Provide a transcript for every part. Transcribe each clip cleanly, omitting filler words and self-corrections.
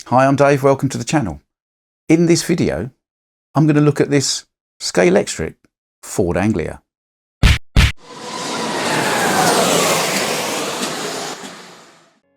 Hi, I'm Dave, welcome to the channel. In this video, I'm going to look at this Scalextric Ford Anglia.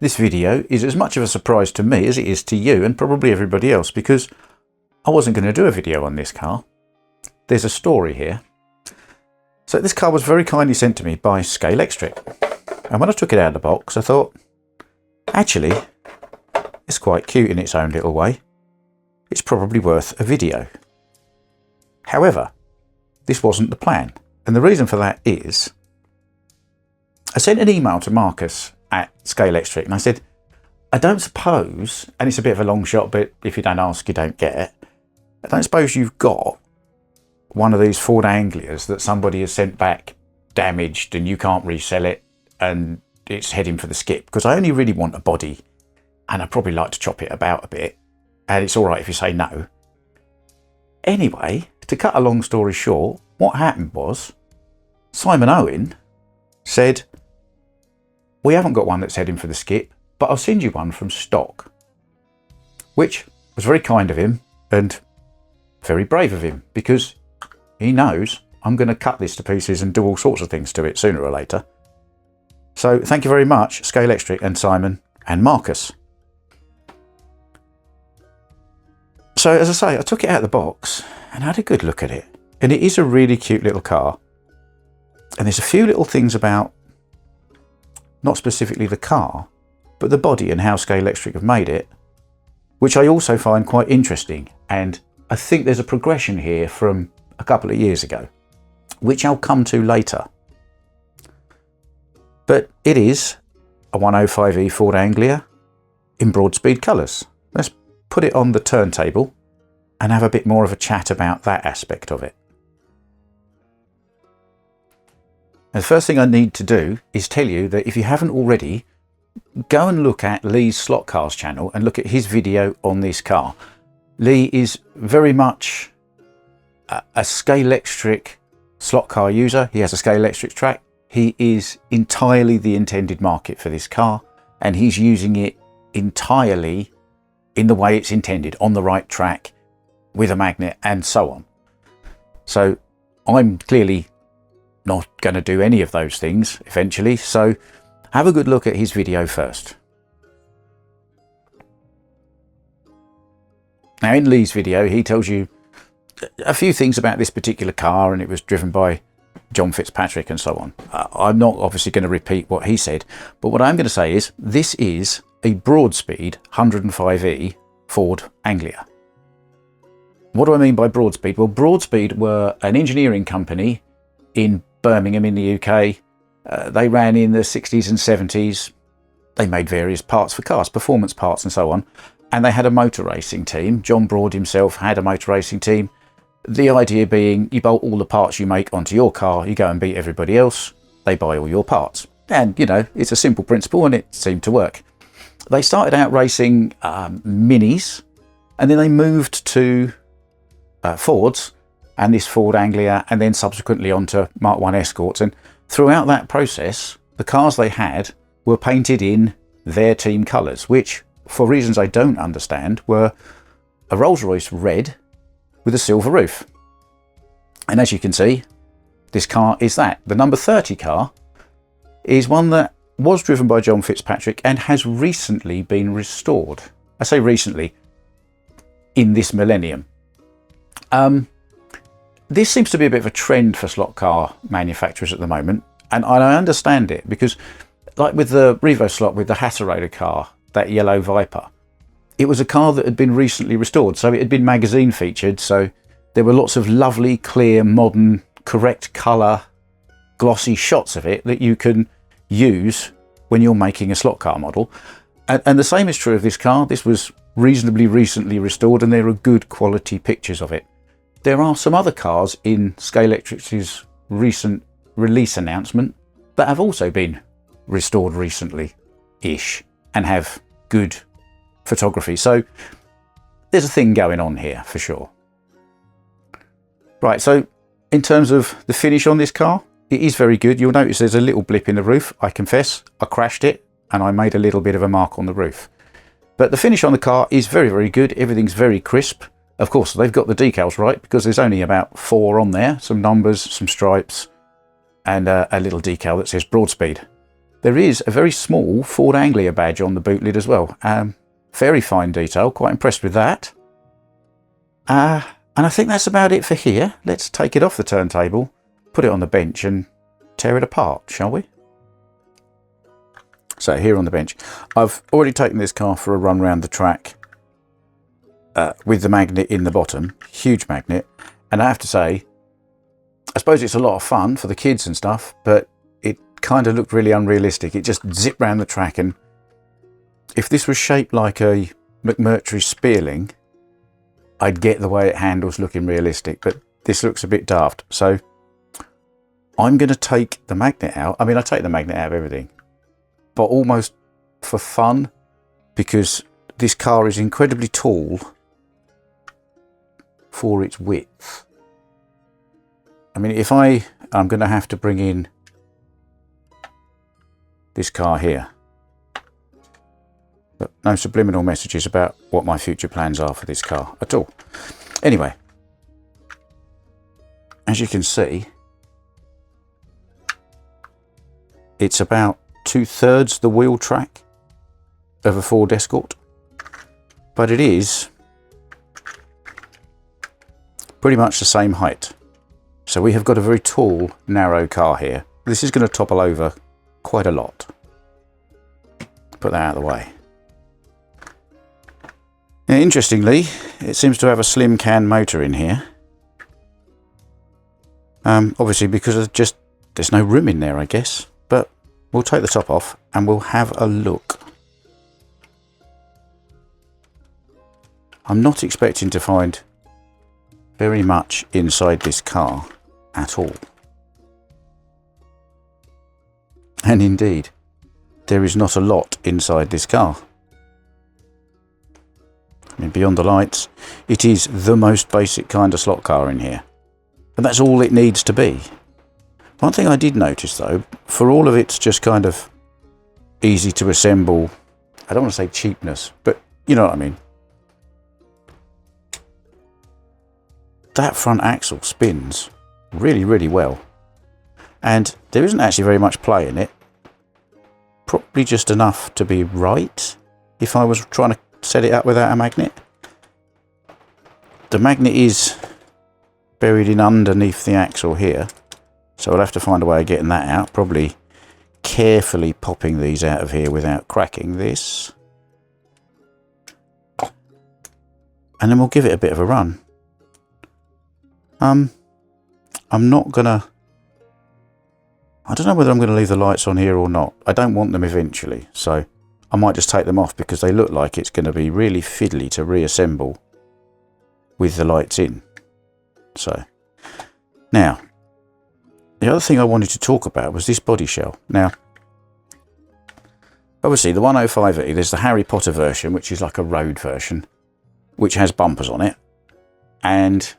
This video is as much of a surprise to me as it is to you and probably everybody else, because I wasn't going to do a video on this car. There's a story here. So this car was very kindly sent to me by Scalextric, and when I took it out of the box I thought, actually, it's quite cute in its own little way. It's probably worth a video. However, this wasn't the plan. And the reason for that is, I sent an email to Marcus at Scalextric and I said, I don't suppose, and it's a bit of a long shot, but if you don't ask, you don't get, I don't suppose you've got one of these Ford Anglias that somebody has sent back damaged and you can't resell it and it's heading for the skip, because I only really want a body and I'd probably like to chop it about a bit, and it's all right if you say no. Anyway, to cut a long story short, what happened was Simon Owen said, we haven't got one that's heading for the skip, but I'll send you one from stock, which was very kind of him and very brave of him, because he knows I'm going to cut this to pieces and do all sorts of things to it sooner or later. So thank you very much, Scalextric and Simon and Marcus. So as I say, I took it out of the box and had a good look at it. And it is a really cute little car. And there's a few little things about, not specifically the car, but the body and how Scalextric have made it, which I also find quite interesting. And I think there's a progression here from a couple of years ago, which I'll come to later. But it is a 105e Ford Anglia in Broadspeed colours. Let's put it on the turntable and have a bit more of a chat about that aspect of it. And the first thing I need to do is tell you that if you haven't already, go and look at Lee's Slot Cars channel and look at his video on this car. Lee is very much a Scalextric slot car user. He has a Scalextric track. He is entirely the intended market for this car, and he's using it entirely in the way it's intended, on the right track, with a magnet and so on. So I'm clearly not going to do any of those things eventually, so have a good look at his video first. Now in Lee's video he tells you a few things about this particular car, and it was driven by John Fitzpatrick and so on. I'm not obviously going to repeat what he said, but what I'm going to say is this is a Broadspeed 105e Ford Anglia. What do I mean by Broadspeed? Well, Broadspeed were an engineering company in Birmingham in the UK. They ran in the 60s and 70s. They made various parts for cars, performance parts and so on. And they had a motor racing team. John Broad himself had a motor racing team. The idea being you bolt all the parts you make onto your car, you go and beat everybody else, they buy all your parts. And, you know, it's a simple principle and it seemed to work. They started out racing Minis, and then they moved to Fords, and this Ford Anglia, and then subsequently onto Mark 1 Escorts. And throughout that process, the cars they had were painted in their team colours, which, for reasons I don't understand, were a Rolls-Royce red with a silver roof. And as you can see, this car is that. The number 30 car is one that was driven by John Fitzpatrick and has recently been restored. I say recently, in this millennium. This seems to be a bit of a trend for slot car manufacturers at the moment, and I understand it, because like with the Revo slot, with the Hasserader car, that yellow Viper, it was a car that had been recently restored, so it had been magazine featured, so there were lots of lovely, clear, modern, correct colour, glossy shots of it that you can use when you're making a slot car model. And the same is true of this car. This was reasonably recently restored and there are good quality pictures of it. There are some other cars in Scalextric's recent release announcement that have also been restored recently-ish and have good photography. So there's a thing going on here for sure. Right, so in terms of the finish on this car, it is very good. You'll notice there's a little blip in the roof. I confess, I crashed it and I made a little bit of a mark on the roof. But the finish on the car is very, very good. Everything's very crisp. Of course, they've got the decals right because there's only about 4 on there. Some numbers, some stripes, and a little decal that says Broadspeed. There is a very small Ford Anglia badge on the boot lid as well. Very fine detail. Quite impressed with that. And I think that's about it for here. Let's take it off the turntable, put it on the bench and tear it apart, shall we? So here on the bench, I've already taken this car for a run around the track with the magnet in the bottom, huge magnet. And I have to say, I suppose it's a lot of fun for the kids and stuff, but it kind of looked really unrealistic. It just zipped round the track, and if this was shaped like a McMurtry Spearling, I'd get the way it handles looking realistic, but this looks a bit daft. So I'm going to take the magnet out. I mean, I take the magnet out of everything, but almost for fun, because this car is incredibly tall for its width. I mean, if I'm going to have to bring in this car here, but no subliminal messages about what my future plans are for this car at all. Anyway, as you can see, it's about 2/3 the wheel track of a Ford Escort, but it is pretty much the same height. So we have got a very tall, narrow car here. This is going to topple over quite a lot. Put that out of the way. Now, interestingly, it seems to have a slim can motor in here. Obviously because of there's no room in there, I guess. But we'll take the top off and we'll have a look. I'm not expecting to find very much inside this car at all. And indeed, there is not a lot inside this car. I mean, beyond the lights, it is the most basic kind of slot car in here. And that's all it needs to be. One thing I did notice though, for all of its just kind of easy to assemble, I don't want to say cheapness, but you know what I mean. That front axle spins really, really well. And there isn't actually very much play in it. Probably just enough to be right if I was trying to set it up without a magnet. The magnet is buried in underneath the axle here, so I'll have to find a way of getting that out, probably carefully popping these out of here without cracking this, and then we'll give it a bit of a run. I'm not gonna, I don't know whether I'm going to leave the lights on here or not. I don't want them eventually, so I might just take them off because they look like it's going to be really fiddly to reassemble with the lights in. So, now, the other thing I wanted to talk about was this body shell. Now, obviously the 105e, there's the Harry Potter version, which is like a road version, which has bumpers on it. And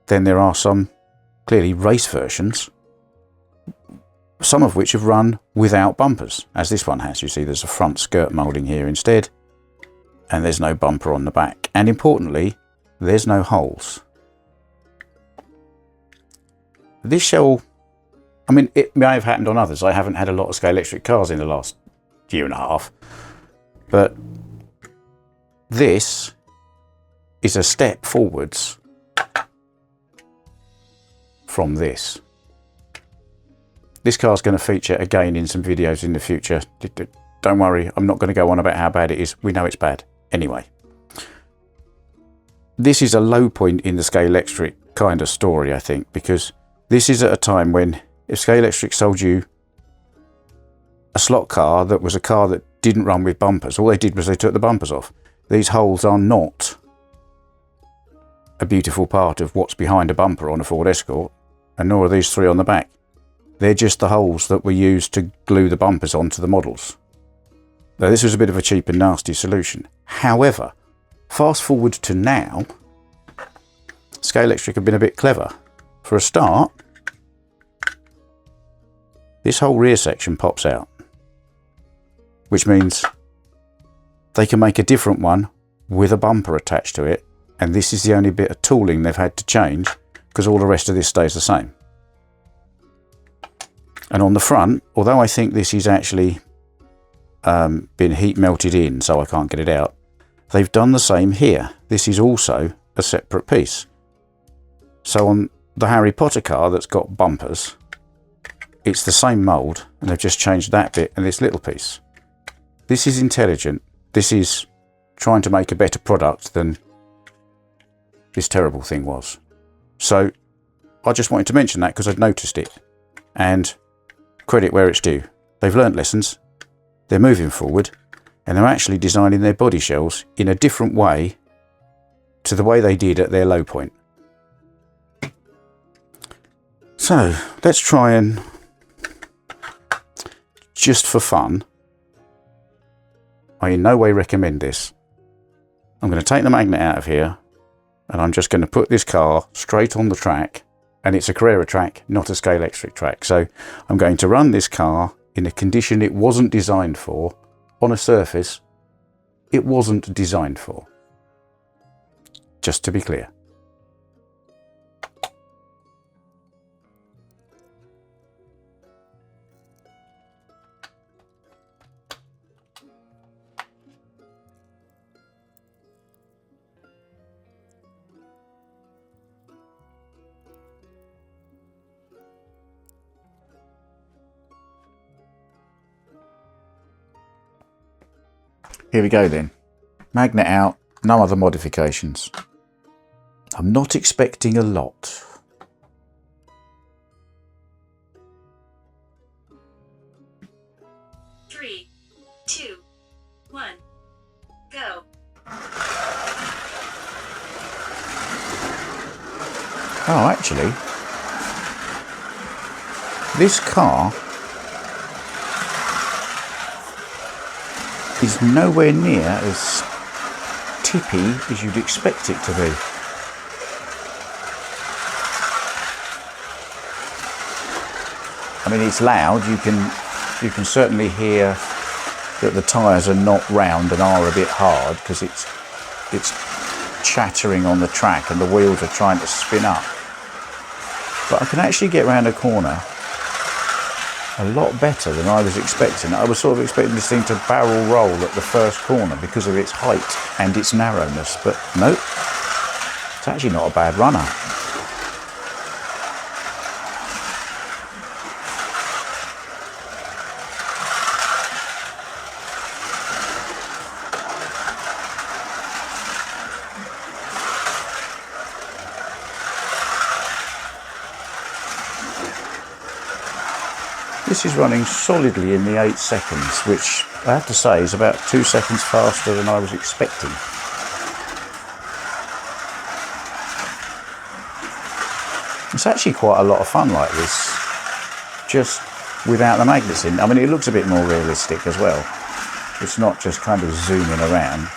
then there are some clearly race versions, some of which have run without bumpers, as this one has. You see there's a front skirt moulding here instead, and there's no bumper on the back. And importantly, there's no holes. This shell, I mean, it may have happened on others. I haven't had a lot of Scalextric cars in the last year and a half, but this is a step forwards from this. This car's going to feature again in some videos in the future. Don't worry, I'm not going to go on about how bad it is. We know it's bad anyway. This is a low point in the Scalextric kind of story, I think, because this is at a time when if Scalextric sold you a slot car that was a car that didn't run with bumpers, all they did was they took the bumpers off. These holes are not a beautiful part of what's behind a bumper on a Ford Escort, and nor are these three on the back. They're just the holes that were used to glue the bumpers onto the models. Now, this was a bit of a cheap and nasty solution. However, fast forward to now, Scalextric have been a bit clever. For a start, this whole rear section pops out, which means they can make a different one with a bumper attached to it, and this is the only bit of tooling they've had to change because all the rest of this stays the same. And on the front, although I think this is actually been heat melted in so I can't get it out, they've done the same here. This is also a separate piece. So on the Harry Potter car that's got bumpers, it's the same mould, and they've just changed that bit and this little piece. This is intelligent. This is trying to make a better product than this terrible thing was. So I just wanted to mention that because I'd noticed it, and credit where it's due. They've learnt lessons, they're moving forward, and they're actually designing their body shells in a different way to the way they did at their low point. So let's try and, just for fun, I in no way recommend this. I'm going to take the magnet out of here, and I'm just going to put this car straight on the track, and it's a Carrera track, not a Scalextric track. So I'm going to run this car in a condition it wasn't designed for, on a surface it wasn't designed for. Just to be clear. Here we go then. Magnet out, no other modifications. I'm not expecting a lot. Three, two, one, go. Oh, actually, this car is nowhere near as tippy as you'd expect it to be. I mean, it's loud. You can certainly hear that the tyres are not round and are a bit hard because it's chattering on the track and the wheels are trying to spin up. But I can actually get round a corner a lot better than I was expecting. I was sort of expecting this thing to barrel roll at the first corner because of its height and its narrowness, but nope, it's actually not a bad runner. This is running solidly in the 8 seconds, which I have to say is about 2 seconds faster than I was expecting. It's actually quite a lot of fun like this, just without the magnets in. I mean, it looks a bit more realistic as well. It's not just kind of zooming around.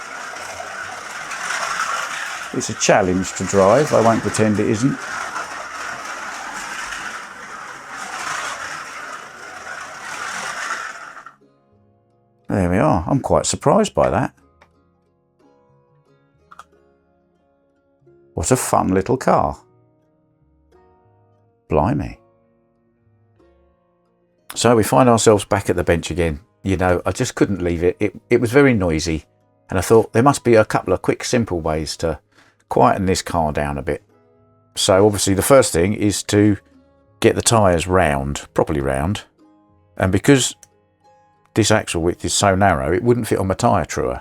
It's a challenge to drive, I won't pretend it isn't. There we are. I'm quite surprised by that. What a fun little car. Blimey. So we find ourselves back at the bench again. You know, I just couldn't leave it. It was very noisy, and I thought there must be a couple of quick, simple ways to quieten this car down a bit. So obviously the first thing is to get the tyres round, properly round, and because this axle width is so narrow, it wouldn't fit on my tyre truer.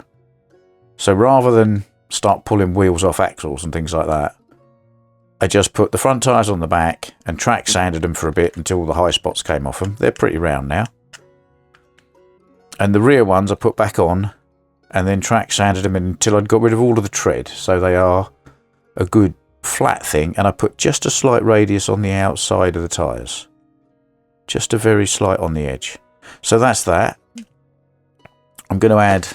So rather than start pulling wheels off axles and things like that, I just put the front tyres on the back and track sanded them for a bit until the high spots came off them. They're pretty round now. And the rear ones I put back on and then track sanded them until I'd got rid of all of the tread. So they are a good flat thing, and I put just a slight radius on the outside of the tyres. Just a very slight on the edge. So that's that. I'm going to add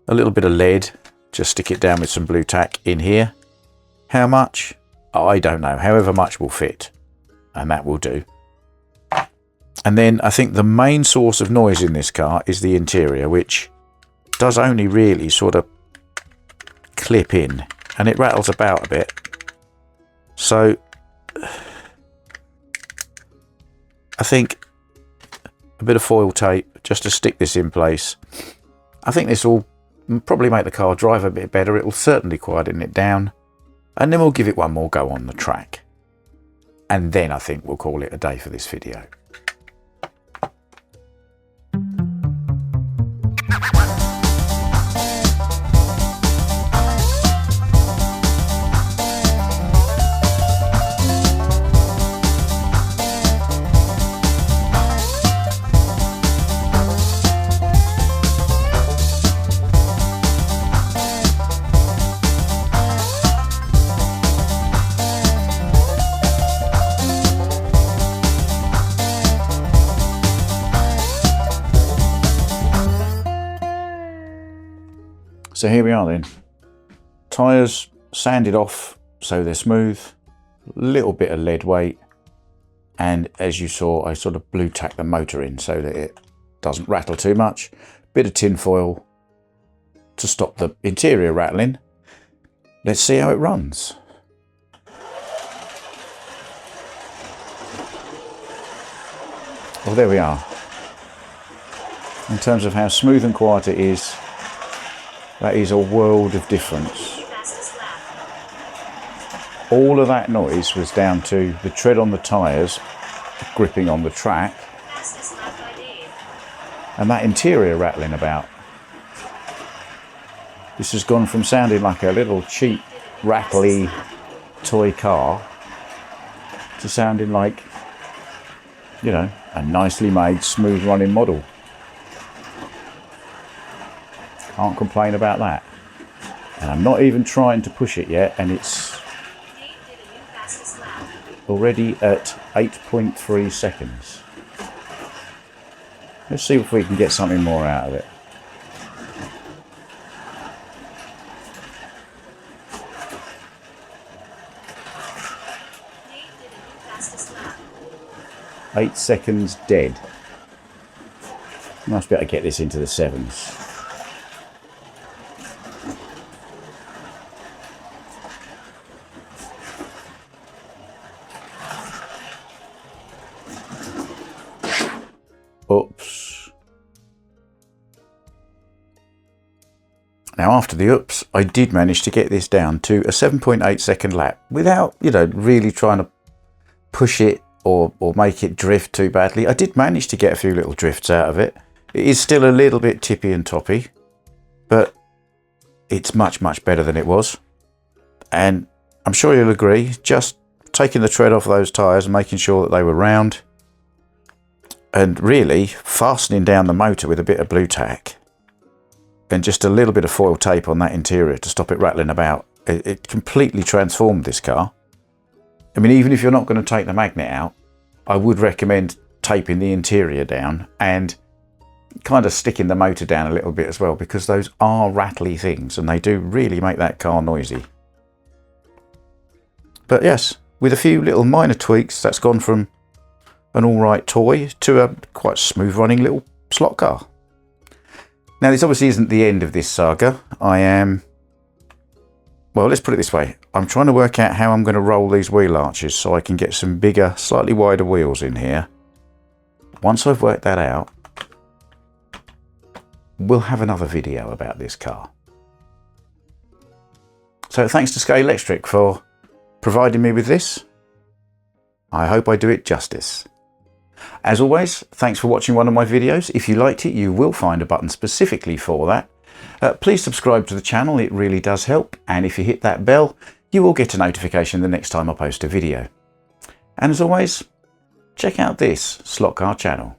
a little bit of lead, just stick it down with some blue tack in here. How much? I don't know, however much will fit, and that will do. And then I think the main source of noise in this car is the interior, which does only really sort of clip in, and it rattles about a bit. So I think a bit of foil tape just to stick this in place. I think this will probably make the car drive a bit better. It will certainly quieten it down, and then we'll give it one more go on the track, and then I think we'll call it a day for this video. So here we are then. Tyres sanded off so they're smooth, little bit of lead weight, and as you saw I sort of blue tacked the motor in so that it doesn't rattle too much. Bit of tin foil to stop the interior rattling. Let's see how it runs. Well, there we are. In terms of how smooth and quiet it is, that is a world of difference. All of that noise was down to the tread on the tyres gripping on the track and that interior rattling about. This has gone from sounding like a little cheap, rattly toy car to sounding like, you know, a nicely made, smooth running model. Can't complain about that. And I'm not even trying to push it yet, and it's already at 8.3 seconds. Let's see if we can get something more out of it. Eight seconds dead. Must be able to get this into the sevens. Oops. Now after the oops, I did manage to get this down to a 7.8 second lap without, you know, really trying to push it or make it drift too badly. I did manage to get a few little drifts out of it. It is still a little bit tippy and toppy, but it's much, much better than it was. And I'm sure you'll agree, just taking the tread off those tyres and making sure that they were round, and really fastening down the motor with a bit of blue tack and just a little bit of foil tape on that interior to stop it rattling about. It completely transformed this car. I mean, even if you're not going to take the magnet out, I would recommend taping the interior down and kind of sticking the motor down a little bit as well, because those are rattly things and they do really make that car noisy. But yes, with a few little minor tweaks, that's gone from an alright toy to a quite smooth running little slot car. Now this obviously isn't the end of this saga. Well, let's put it this way. I'm trying to work out how I'm going to roll these wheel arches so I can get some bigger, slightly wider wheels in here. Once I've worked that out, we'll have another video about this car. So thanks to Scalextric for providing me with this. I hope I do it justice. As always, thanks for watching one of my videos. If you liked it, you will find a button specifically for that. Please subscribe to the channel, it really does help. And if you hit that bell, you will get a notification the next time I post a video. And as always, check out this slot car channel.